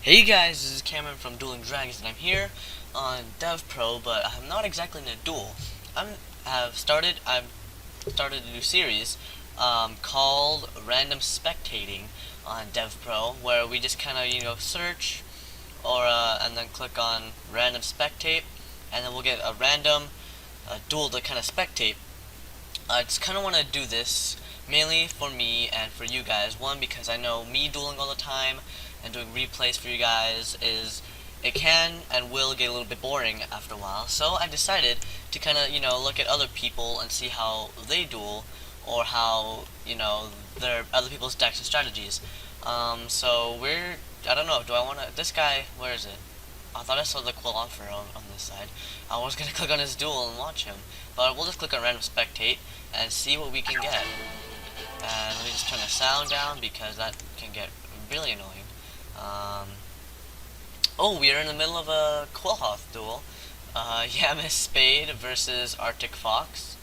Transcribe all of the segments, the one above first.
Hey guys, this is Cameron from Dueling Dragons, and I'm here on DevPro, but I'm not exactly in a duel. I've started a new series called Random Spectating on DevPro, where we just kind of search or and then click on Random Spectate, and then we'll get a random duel to kind of spectate. I just kind of want to do this mainly for me and for you guys. One, because I know me dueling all the time and doing replays for you guys it can and will get a little bit boring after a while. So I decided to kind of look at other people and see how they duel, or how their other people's decks and strategies. So I don't know. Do I want to? This guy, where is it? I thought I saw the quill offer on this side. I was gonna click on his duel and watch him, but we'll just click on random spectate and see what we can get. And let me just turn the sound down because that can get really annoying. Oh, we are in the middle of a Quillhoth duel. Yamis Spade versus Arctic Fox.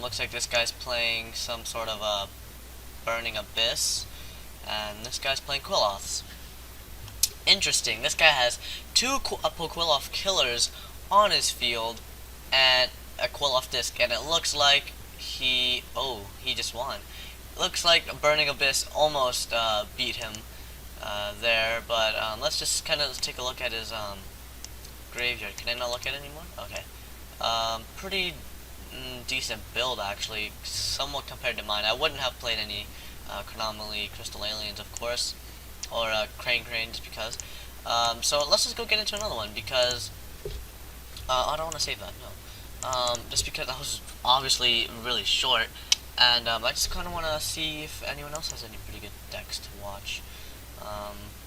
Looks like this guy's playing some sort of a Burning Abyss, and this guy's playing Quillhoths. Interesting. This guy has two Quilloth killers on his field and a Quilloth disc, and it looks like he just won. Looks like Burning Abyss almost beat him there, but let's just kind of take a look at his graveyard. Can I not look at it anymore? Okay. Pretty decent build, actually, somewhat compared to mine. I wouldn't have played any Chronomaly Crystal Aliens, of course, or Crane just because. So let's just go get into another one, because I don't want to save that, no. Just because that was obviously really short, and I just kind of want to see if anyone else has any pretty good decks to watch.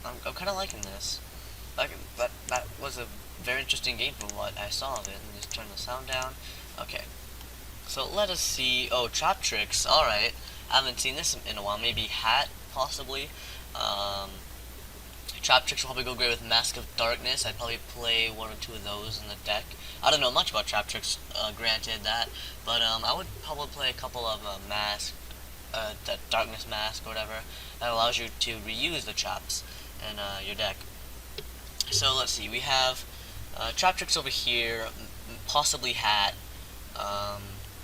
I'm kind of liking this. That was a very interesting game from what I saw of it. And just turn the sound down. Okay. So let us see. Oh, Trap Tricks. Alright. I haven't seen this in a while. Maybe Hat, possibly. Trap Tricks will probably go great with Mask of Darkness. I'd probably play one or two of those in the deck. I don't know much about Trap Tricks, granted that, but I would probably play a couple of Mask, the Darkness Mask or whatever, that allows you to reuse the traps in your deck. So let's see, we have Trap Tricks over here, possibly Hat,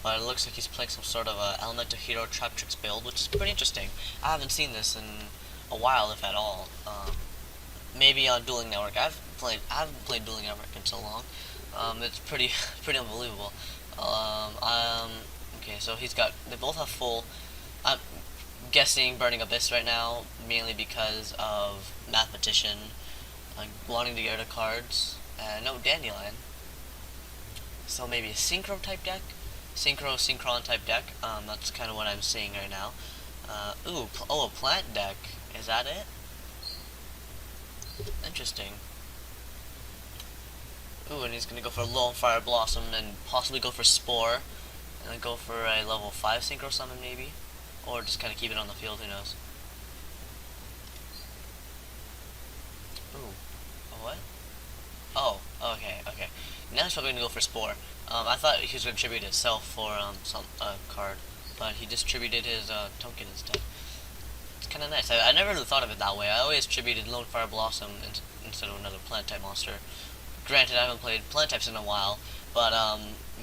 but it looks like he's playing some sort of Elemental Hero Trap Tricks build, which is pretty interesting. I haven't seen this in a while, if at all. Maybe on Dueling Network. I haven't played Dueling Network in so long. It's pretty unbelievable. Okay, so they both have full. I'm guessing Burning Abyss right now, mainly because of Mathematician, wanting to get rid of cards, and no Dandelion. So maybe a Synchro type deck, Synchron type deck. That's kind of what I'm seeing right now. A plant deck. Is that it? Interesting. Ooh, and he's gonna go for Lone Fire Blossom and possibly go for Spore, and then go for a level 5 Synchro Summon maybe, or just kind of keep it on the field. Who knows? Ooh, what? Oh, okay. Now he's probably gonna go for Spore. I thought he was gonna tribute himself for some card, but he distributed his token instead. It's kind of nice. I never really thought of it that way. I always attributed Lone Fire Blossom instead of another plant type monster. Granted, I haven't played plant types in a while, but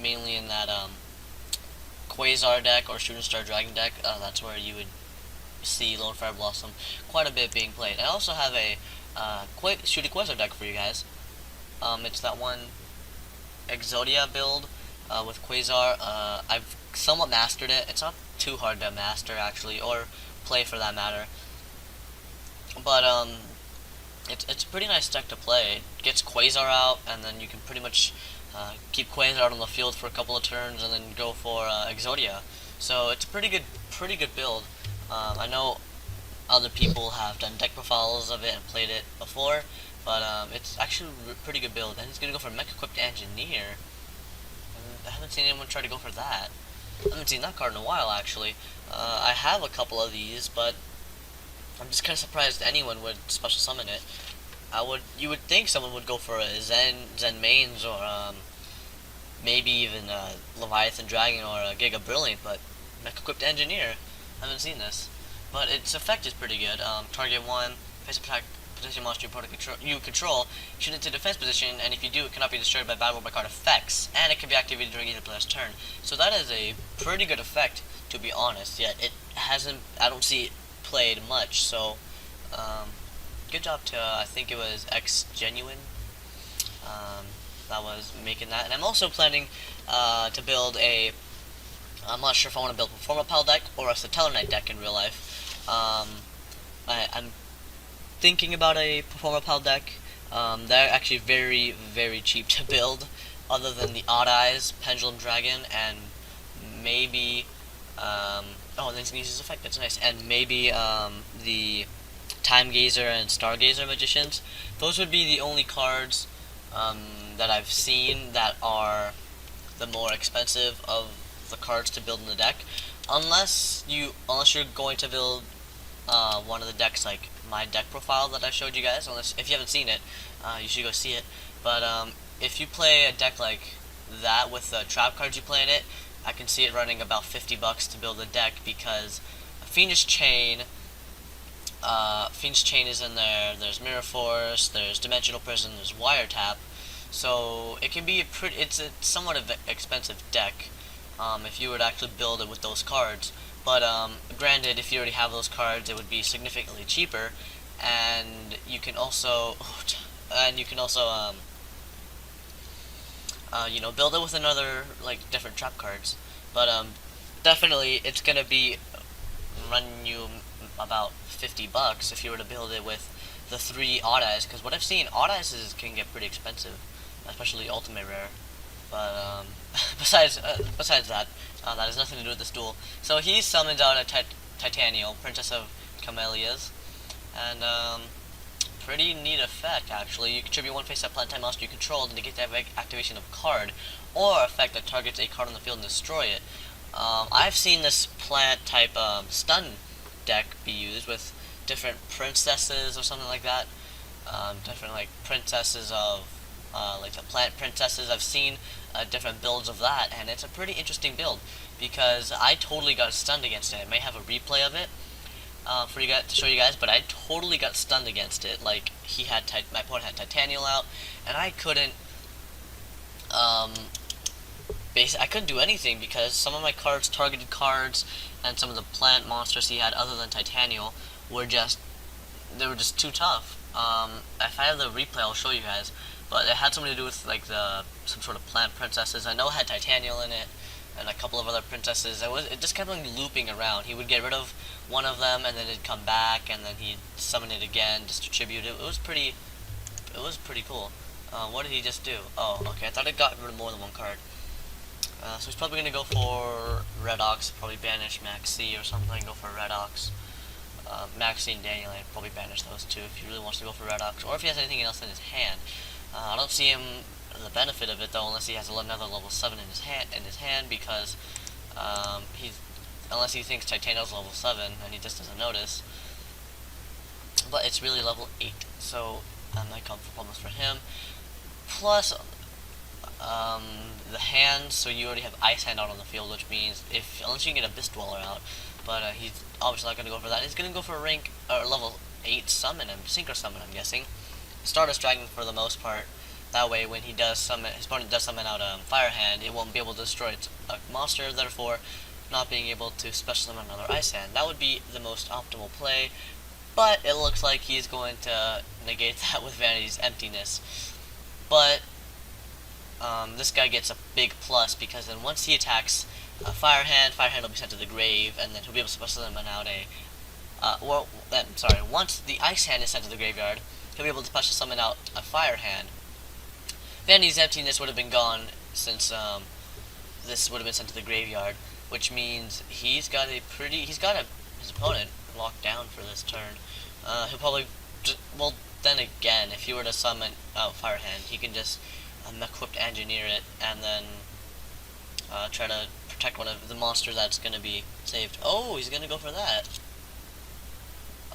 mainly in that Quasar deck or Shooting Star Dragon deck, that's where you would see Lone Fire Blossom quite a bit being played. I also have a Shooting Quasar deck for you guys. It's that one Exodia build with Quasar. I've somewhat mastered it. It's not too hard to master, actually, or play for that matter, but it's a pretty nice deck to play. It gets Quasar out, and then you can pretty much keep Quasar out on the field for a couple of turns, and then go for Exodia. So it's a pretty good build. I know other people have done deck profiles of it and played it before, but it's actually a pretty good build. And he's gonna go for Mech Equipped Engineer. I haven't seen anyone try to go for that. I haven't seen that card in a while, actually. I have a couple of these, but I'm just kind of surprised anyone would special summon it. You would think someone would go for a Zen Mains, or maybe even Leviathan Dragon, or a Giga Brilliant, but Mech Equipped Engineer. I haven't seen this, but its effect is pretty good. Target 1, position monster you control, shoot it to defense position, and if you do, it cannot be destroyed by battle or by card effects, and it can be activated during either player's turn. So that is a pretty good effect, to be honest, yet it hasn't, I don't see it played much, so, good job to, I think it was X Genuine, that was making that. And I'm also planning to build a, I'm not sure if I want to build a Performapal deck or a Satellarknight deck in real life. I'm thinking about a Performapal deck. They're actually very, very cheap to build, other than the Odd Eyes, Pendulum Dragon, and maybe, oh, and then he's going to use his effect, that's nice, and maybe the Time Gazer and Stargazer Magicians. Those would be the only cards that I've seen that are the more expensive of the cards to build in the deck, unless you're going to build one of the decks like my deck profile that I showed you guys. Unless if you haven't seen it, you should go see it. But if you play a deck like that with the trap cards you play in it, I can see it running about $50 to build a deck, because Fiendish Chain is in there, there's Mirror Force, there's Dimensional Prison, there's Wiretap, so it can be it's a somewhat of an expensive deck if you were to actually build it with those cards. But granted, if you already have those cards, it would be significantly cheaper, and you can also you know, build it with another, like, different trap cards. But definitely it's gonna be run you about $50 if you were to build it with the 3 Odd Eyes, because what I've seen, Odd Eyes can get pretty expensive, especially Ultimate Rare. But besides that, that has nothing to do with this duel. So he summons out a Titanial, Princess of Camellias, and pretty neat effect actually. You contribute 1 face-up plant-type monster you control to negate the activation of a card, or effect that targets a card on the field and destroy it. I've seen this plant-type stun deck be used with different princesses or something like that. Different like princesses of like the plant princesses. I've seen different builds of that, and it's a pretty interesting build because I totally got stunned against it. I may have a replay of it for you guys to show you guys, but I totally got stunned against it. Like my opponent had Titanial out, and I couldn't I couldn't do anything because some of my cards, targeted cards, and some of the plant monsters he had other than Titanial were just too tough. If I have the replay, I'll show you guys. But it had something to do with like some sort of plant princesses. I know it had Titanial in it, and a couple of other princesses. It just kept on looping around. He would get rid of one of them, and then it'd come back, and then he'd summon it again, just to tribute it. It was pretty cool. What did he just do? Oh, okay. I thought it got rid of more than one card. So he's probably gonna go for Red Ox, probably banish Maxi or something. Go for Red Ox. Maxi and Dandelion, probably banish those two if he really wants to go for Red Ox, or if he has anything else in his hand. I don't see him the benefit of it though, unless he has another level 7 in his hand, because unless he thinks Titanial's level 7 and he just doesn't notice. But it's really level 8, so that might come for problems for him. Plus, the hand, so you already have Ice Hand out on the field, which means unless you can get Abyss Dweller out, but he's obviously not going to go for that. He's going to go for a level 8 summon, Synchro Summon, I'm guessing. Stardust Dragon for the most part. That way, when his opponent does summon out a Fire Hand, it won't be able to destroy a monster, therefore not being able to special summon another Ice Hand. That would be the most optimal play, but it looks like he's going to negate that with Vanity's Emptiness. But this guy gets a big plus, because then once he attacks Fire Hand will be sent to the grave, and then he'll be able to special summon out once the Ice Hand is sent to the graveyard, he'll be able to special summon out a Fire Hand. Vanity's Emptiness would have been gone since this would have been sent to the graveyard, which means he's got his opponent locked down for this turn. He'll probably then again, if he were to summon out Fire Hand, he can just equipped engineer it, and then try to protect one of the monsters that's going to be saved. Oh, he's going to go for that.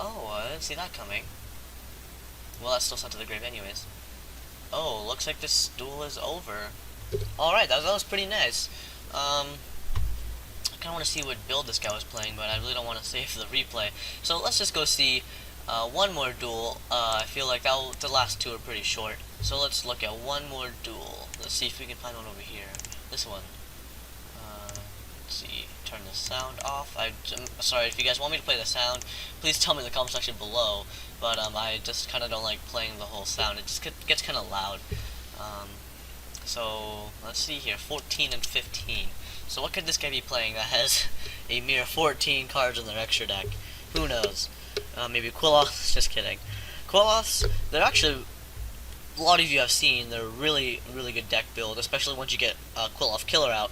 Oh, I didn't see that coming. Well, that's still sent to the grave anyways. Oh, looks like this duel is over. Alright, that was pretty nice. I kind of want to see what build this guy was playing, but I really don't want to save the replay. So let's just go see one more duel. I feel like the last two are pretty short. So let's look at one more duel. Let's see if we can find one over here. This one. Let's see. Turn the sound off. I'm sorry if you guys want me to play the sound. Please tell me in the comment section below. But I just kind of don't like playing the whole sound. It just gets kind of loud. So let's see here. 14 and 15. So what could this guy be playing that has a mere 14 cards in their extra deck? Who knows? Maybe Quilloths? Just kidding. Quilloths, they're actually, a lot of you have seen, they're really good deck build, especially once you get Quilloth Killer out.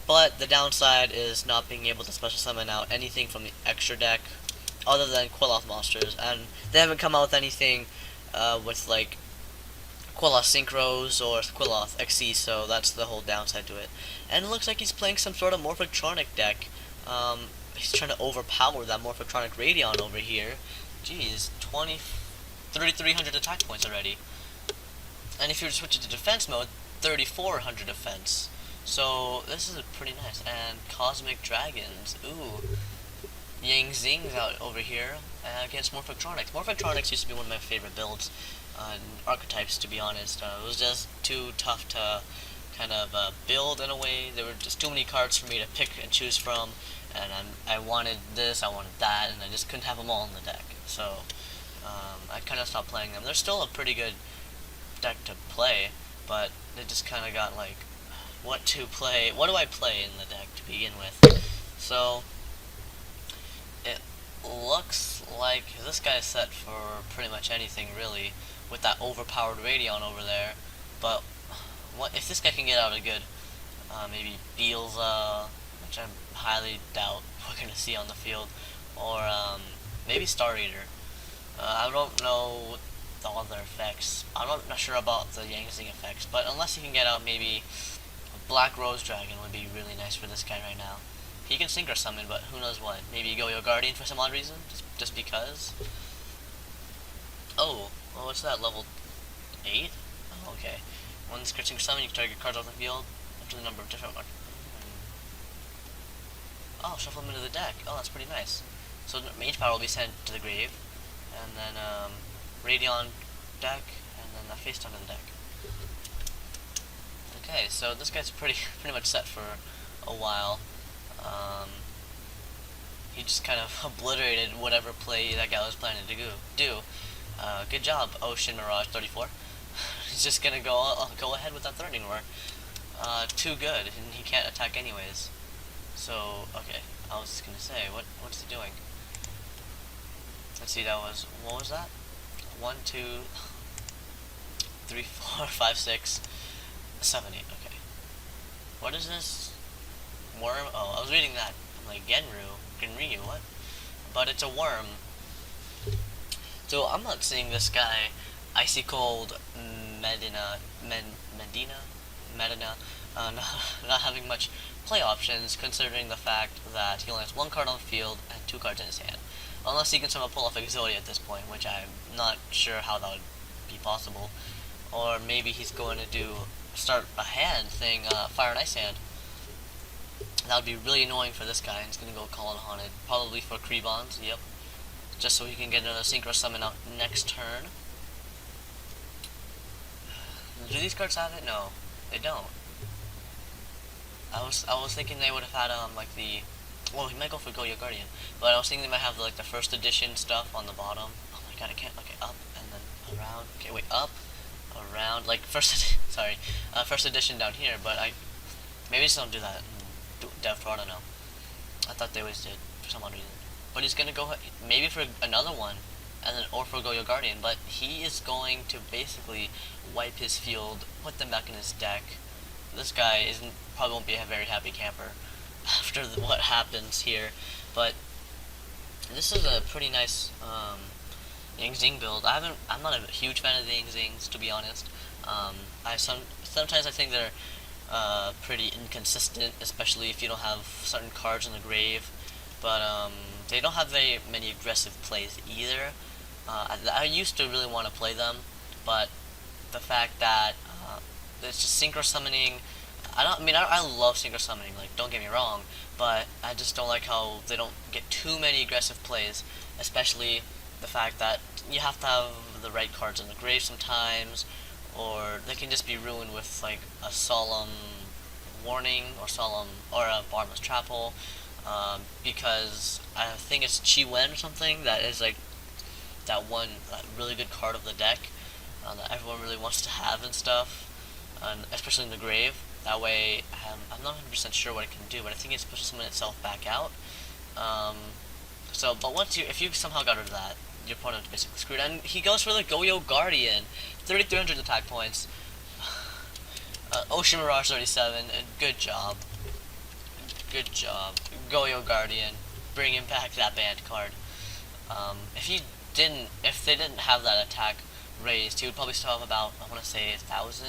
But the downside is not being able to special summon out anything from the extra deck other than Quilloth monsters. And they haven't come out with anything with like Quilloth Synchros or Quilloth XC, so that's the whole downside to it. And it looks like he's playing some sort of Morphictronic deck. He's trying to overpower that Morphictronic Radion over here. Jeez, 3,300 attack points already. And if you switch it to defense mode, 3,400 defense. So this is pretty nice. And Cosmic Dragons, ooh. Yang Zing's out over here against Morphictronics. Morphictronics used to be one of my favorite builds. Archetypes, to be honest. It was just too tough to kind of build in a way. There were just too many cards for me to pick and choose from, and I wanted this, I wanted that, and I just couldn't have them all in the deck. So I kind of stopped playing them. They're still a pretty good deck to play, but they just kind of got like, what do I play in the deck to begin with? So it looks like this guy's set for pretty much anything really, with that overpowered Radion over there. But what if this guy can get out a good maybe Beelza, which I highly doubt we're gonna see on the field, or maybe Star Eater. I don't know the other effects. I'm not sure about the Yang Zing effects, but unless he can get out maybe a Black Rose Dragon would be really nice for this guy right now. He can Synchro Summon, but who knows what. Maybe Yugioh Guardian for some odd reason, just because. Oh, well, what's that, level 8? Oh, okay. When this Synchro Summon, you can target cards off the field up to the number of different ones. Oh, shuffle them into the deck. Oh, that's pretty nice. So Mage Power will be sent to the grave, and then Radion deck, and then the face down to the deck. Okay, so this guy's pretty much set for a while. He just kind of obliterated whatever play that guy was planning to do. Good job, Ocean Mirage 34. He's just gonna go ahead with that Threatening Roar. Too good, and he can't attack anyways. So, okay, I was just gonna say, what's he doing? Let's see, what was that? 1, 2, 3, 4, 5, 6, 7, 8, okay. What is this? Worm? Oh, I was reading that. I'm like, Genryu, what? But it's a worm. So I'm not seeing this guy, Icy Cold Medina, not having much play options, considering the fact that he only has one card on the field and 2 cards in his hand. Unless he can somehow pull off Exodia at this point, which I'm not sure how that would be possible. Or maybe he's going to start a hand thing, Fire and Ice Hand. That would be really annoying for this guy, and he's going to go Call it Haunted. Probably for Krebons, yep. Just so he can get another Synchro Summon out next turn. Do these cards have it? No, they don't. I was thinking they would have had like the, well, he might go for Yugioh Guardian, but I was thinking they might have like the first edition stuff on the bottom. Oh my god, I can't. Okay, up and then around. Okay, wait, up, around, like first edition down here. But maybe just don't do that in DevPro. I don't know. I thought they always did for some odd reason. But he's gonna go maybe for another one, and then or for Yugioh Guardian. But he is going to basically wipe his field, put them back in his deck. This guy probably won't be a very happy camper after what happens here. But this is a pretty nice Yang Zing build. I'm not a huge fan of the Yang Zings, to be honest. Sometimes I think they're pretty inconsistent, especially if you don't have certain cards in the grave. But they don't have very many aggressive plays either. I used to really want to play them, but the fact that it's just Synchro Summoning, I love Synchro Summoning, like, don't get me wrong, but I just don't like how they don't get too many aggressive plays, especially the fact that you have to have the right cards in the grave sometimes, or they can just be ruined with like a solemn warning or solemn or a bottomless trap hole. Because I think it's Chi Wen or something that is like that one really good card of the deck that everyone really wants to have and stuff, and especially in the grave. That way, I'm not 100% sure what it can do, but I think it's supposed to summon itself back out. Um, but if you somehow got rid of that, your opponent's basically screwed. And he goes for the Yugioh Guardian, 3,300 attack points. Ocean Mirage 37, good job. Good job. Yugioh Guardian, bringing back that banned card. If they didn't have that attack raised, he would probably still have about, I want to say, 1,000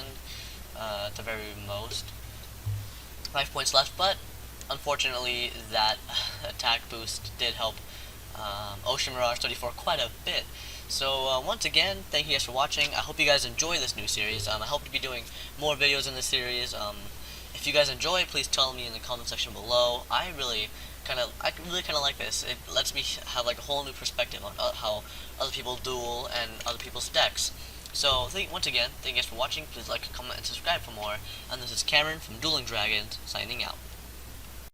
at the very most life points left. But unfortunately, that attack boost did help Ocean Mirage 34 quite a bit. So once again, thank you guys for watching. I hope you guys enjoy this new series. I hope to be doing more videos in this series. If you guys enjoy, please tell me in the comment section below. I really kind of like this. It lets me have like a whole new perspective on how other people duel and other people's decks. So once again, thank you guys for watching. Please like, comment, and subscribe for more. And this is Cameron from Dueling Dragons signing out.